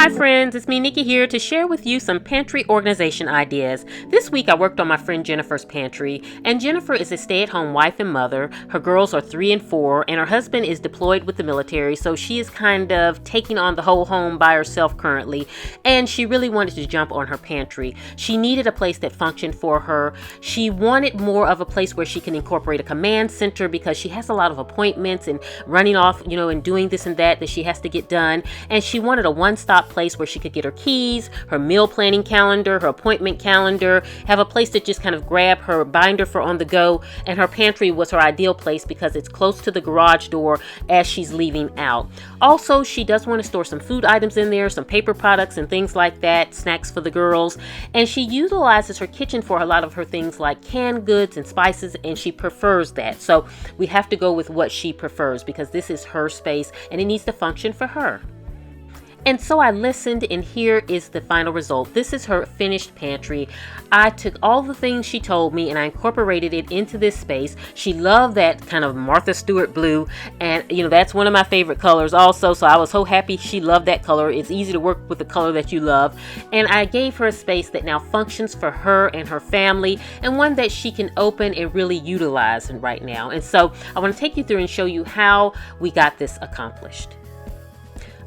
Hi friends, it's me Nikki here to share with you some pantry organization ideas. This week I worked on my friend Jennifer's pantry, and Jennifer is a stay-at-home wife and mother. Her girls are 3 and 4, and her husband is deployed with the military, so she is kind of taking on the whole home by herself currently, and she really wanted to jump on her pantry. She needed a place that functioned for her. She wanted more of a place where she can incorporate a command center because she has a lot of appointments and running off, and doing this and that she has to get done, and she wanted a one-stop place where she could get her keys, her meal planning calendar, her appointment calendar, have a place to just kind of grab her binder for on the go, and her pantry was her ideal place because it's close to the garage door as she's leaving out. Also, she does want to store some food items in there, some paper products and things like that, snacks for the girls, and she utilizes her kitchen for a lot of her things like canned goods and spices, and she prefers that. So we have to go with what she prefers because this is her space and it needs to function for her. And so I listened, and here is the final result. This is her finished pantry. I took all the things she told me and I incorporated it into this space. She loved that kind of Martha Stewart blue, and that's one of my favorite colors also, so I was so happy she loved that color. It's easy to work with the color that you love, and I gave her a space that now functions for her and her family, and one that she can open and really utilize right now. And so I want to take you through and show you how we got this accomplished.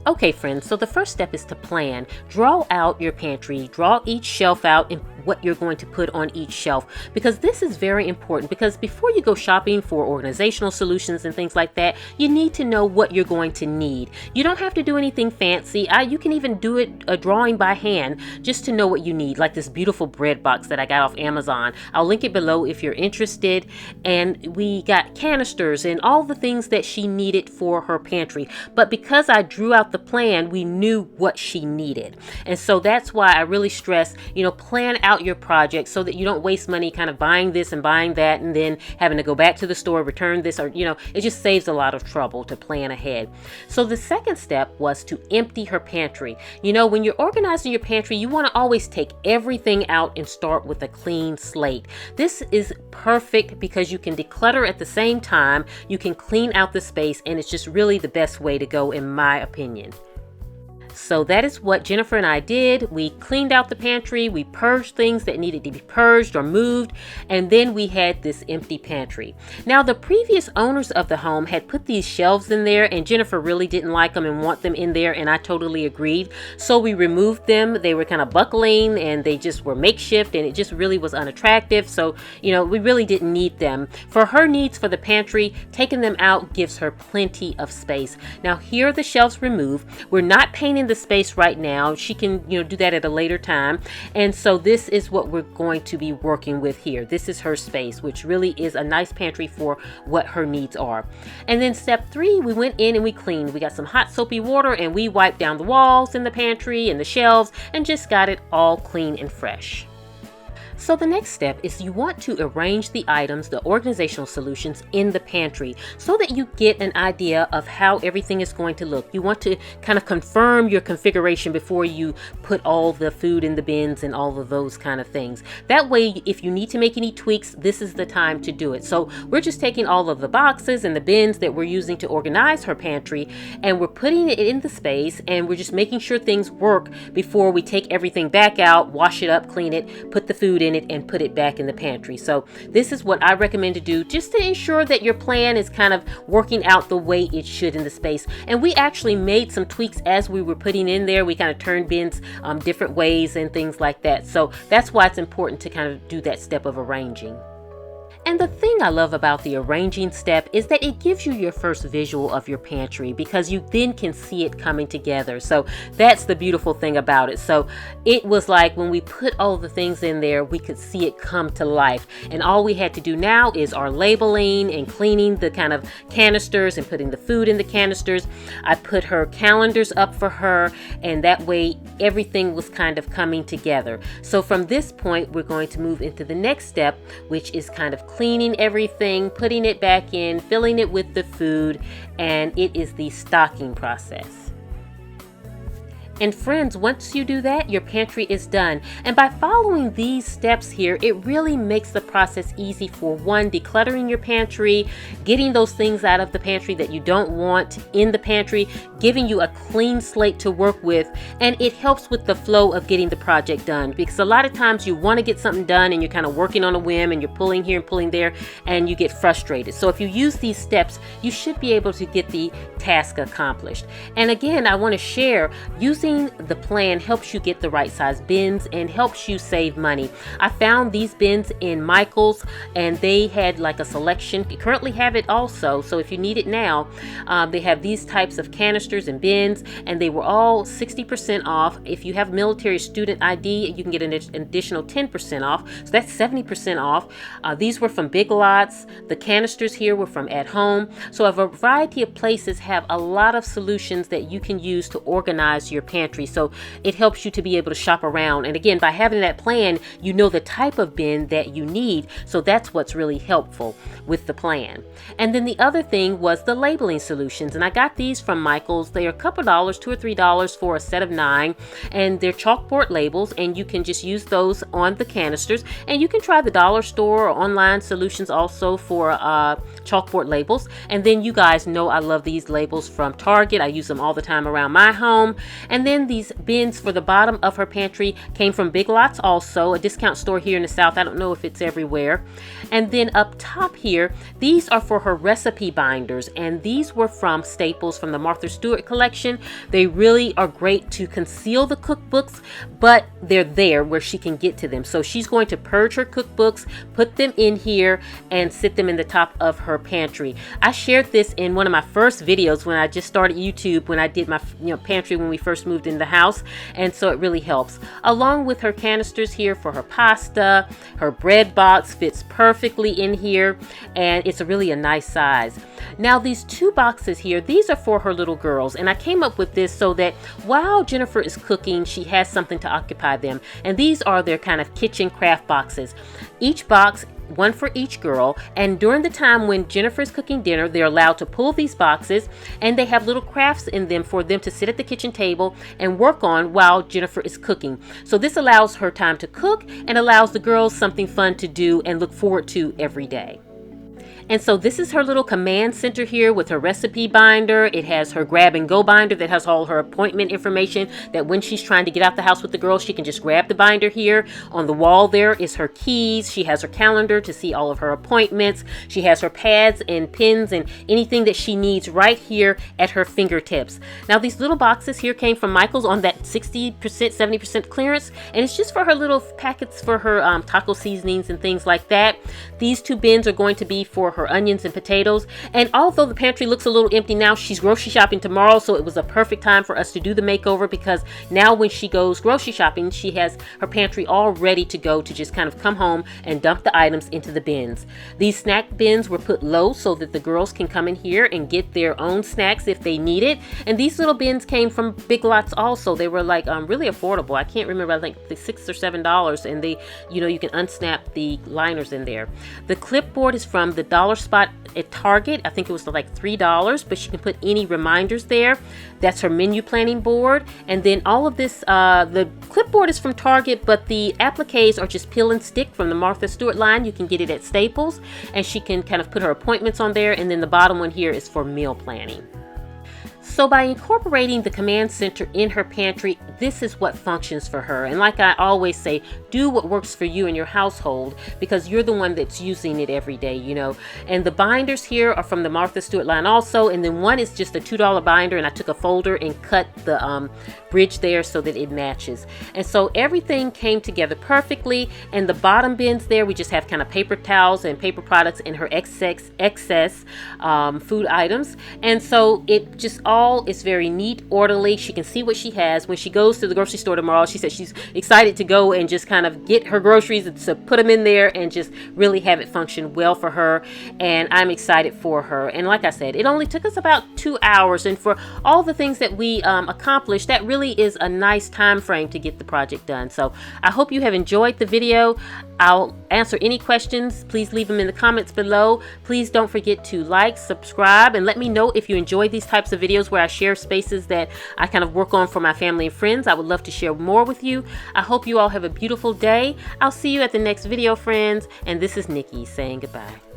Okay friends, so the first step is to plan. Draw out your pantry, draw each shelf out and what you're going to put on each shelf, because this is very important, because before you go shopping for organizational solutions and things like that, you need to know what you're going to need. You don't have to do anything fancy. You can even do it a drawing by hand just to know what you need, like this beautiful bread box that I got off Amazon. I'll link it below if you're interested. And we got canisters and all the things that she needed for her pantry, but because I drew out the plan, we knew what she needed. And so that's why I really stress, plan out your project so that you don't waste money kind of buying this and buying that and then having to go back to the store, return this, or it just saves a lot of trouble to plan ahead. So the second step was to empty her pantry. When you're organizing your pantry, you want to always take everything out and start with a clean slate. This is perfect because you can declutter at the same time, you can clean out the space, and it's just really the best way to go in my opinion. So that is what Jennifer and I did. We cleaned out the pantry, we purged things that needed to be purged or moved, and then we had this empty pantry. Now the previous owners of the home had put these shelves in there, and Jennifer really didn't like them and want them in there, and I totally agreed. So we removed them. They were kind of buckling and they just were makeshift, and it just really was unattractive. So we really didn't need them. For her needs for the pantry, taking them out gives her plenty of space. Now here are the shelves removed. We're not painting the space right now. She can do that at a later time, and so this is what we're going to be working with here. This is her space, which really is a nice pantry for what her needs are. And then step 3, we went in and we cleaned. We got some hot soapy water and we wiped down the walls in the pantry and the shelves and just got it all clean and fresh. So the next step is you want to arrange the items, the organizational solutions in the pantry so that you get an idea of how everything is going to look. You want to kind of confirm your configuration before you put all the food in the bins and all of those kind of things. That way, if you need to make any tweaks, this is the time to do it. So we're just taking all of the boxes and the bins that we're using to organize her pantry, and we're putting it in the space, and we're just making sure things work before we take everything back out, wash it up, clean it, put the food in it, and put it back in the pantry. So this is what I recommend to do just to ensure that your plan is kind of working out the way it should in the space. And we actually made some tweaks as we were putting in there. We kind of turned bins different ways and things like that. So that's why it's important to kind of do that step of arranging. And the thing I love about the arranging step is that it gives you your first visual of your pantry because you then can see it coming together. So that's the beautiful thing about it. So it was like when we put all the things in there, we could see it come to life. And all we had to do now is our labeling and cleaning the kind of canisters and putting the food in the canisters. I put her calendars up for her, and that way everything was kind of coming together. So from this point, we're going to move into the next step, which is kind of cleaning everything, putting it back in, filling it with the food, and it is the stocking process. And friends, once you do that, your pantry is done. And by following these steps here, it really makes the process easy for one, decluttering your pantry, getting those things out of the pantry that you don't want in the pantry, giving you a clean slate to work with, and it helps with the flow of getting the project done. Because a lot of times you want to get something done and you're kind of working on a whim and you're pulling here and pulling there and you get frustrated. So if you use these steps, you should be able to get the task accomplished. And again, I want to share, using the plan helps you get the right size bins and helps you save money. I found these bins in Michael's and they had like a selection. You currently have it also, so if you need it now, they have these types of canisters and bins, and they were all 60% off. If you have military student ID, you can get an additional 10% off, so that's 70% off. These were from Big Lots. The canisters here were from At Home. So a variety of places have a lot of solutions that you can use to organize your pantry. So it helps you to be able to shop around. And again, by having that plan, you know the type of bin that you need. So that's what's really helpful with the plan. And then the other thing was the labeling solutions. And I got these from Michael's. They are a couple dollars, $2 or $3 for a set of 9. And they're chalkboard labels, and you can just use those on the canisters. And you can try the dollar store or online solutions also for chalkboard labels. And then you guys know I love these labels from Target. I use them all the time around my home. And then these bins for the bottom of her pantry came from Big Lots also, a discount store here in the South. I don't know if it's everywhere. And then up top here, these are for her recipe binders, and these were from Staples from the Martha Stewart collection. They really are great to conceal the cookbooks, but they're there where she can get to them. So she's going to purge her cookbooks, put them in here, and sit them in the top of her pantry. I shared this in one of my first videos when I just started YouTube, when I did my pantry when we first moved in the house, and so it really helps. Along with her canisters here for her pasta, her bread box fits perfectly in here, and it's really a nice size. Now these 2 boxes here, these are for her little girls, and I came up with this so that while Jennifer is cooking, she has something to occupy them. And these are their kind of kitchen craft boxes. Each box, one for each girl, and during the time when Jennifer is cooking dinner, they're allowed to pull these boxes, and they have little crafts in them for them to sit at the kitchen table and work on while Jennifer is cooking. So this allows her time to cook and allows the girls something fun to do and look forward to every day. And so this is her little command center here with her recipe binder. It has her grab and go binder that has all her appointment information, that when she's trying to get out the house with the girls, she can just grab the binder here. On the wall there is her keys. She has her calendar to see all of her appointments. She has her pads and pens and anything that she needs right here at her fingertips. Now these little boxes here came from Michael's on that 60%, 70% clearance, and it's just for her little packets for her taco seasonings and things like that. These 2 bins are going to be for her onions and potatoes. And although the pantry looks a little empty now, she's grocery shopping tomorrow, so it was a perfect time for us to do the makeover, because now when she goes grocery shopping, she has her pantry all ready to go to just kind of come home and dump the items into the bins. These snack bins were put low so that the girls can come in here and get their own snacks if they need it. And these little bins came from Big Lots also. They were like really affordable. I can't remember, I think $6 or $7, and they, you can unsnap the liners in there. The clipboard is from the dollar spot at Target. I think it was like $3, but she can put any reminders there. That's her menu planning board. And then all of this, the clipboard is from Target, but the appliques are just peel and stick from the Martha Stewart line. You can get it at Staples, and she can kind of put her appointments on there. And then the bottom one here is for meal planning. So by incorporating the command center in her pantry, this is what functions for her. And like I always say, do what works for you and your household, because you're the one that's using it every day, And the binders here are from the Martha Stewart line also. And then one is just a $2 binder, and I took a folder and cut the bridge there so that it matches. And so everything came together perfectly. And the bottom bins there, we just have kind of paper towels and paper products and her excess food items. And so it just all is very neat, orderly. She can see what she has. When she goes to the grocery store tomorrow, she said she's excited to go and just kind of get her groceries and to put them in there and just really have it function well for her. And I'm excited for her. And like I said, it only took us about 2 hours. And for all the things that we accomplished, that really is a nice time frame to get the project done. So I hope you have enjoyed the video. I'll answer any questions. Please leave them in the comments below. Please don't forget to like, subscribe, and let me know if you enjoy these types of videos videos where I share spaces that I kind of work on for my family and friends. I would love to share more with you. I hope you all have a beautiful day. I'll see you at the next video, friends. And this is Nikki saying goodbye.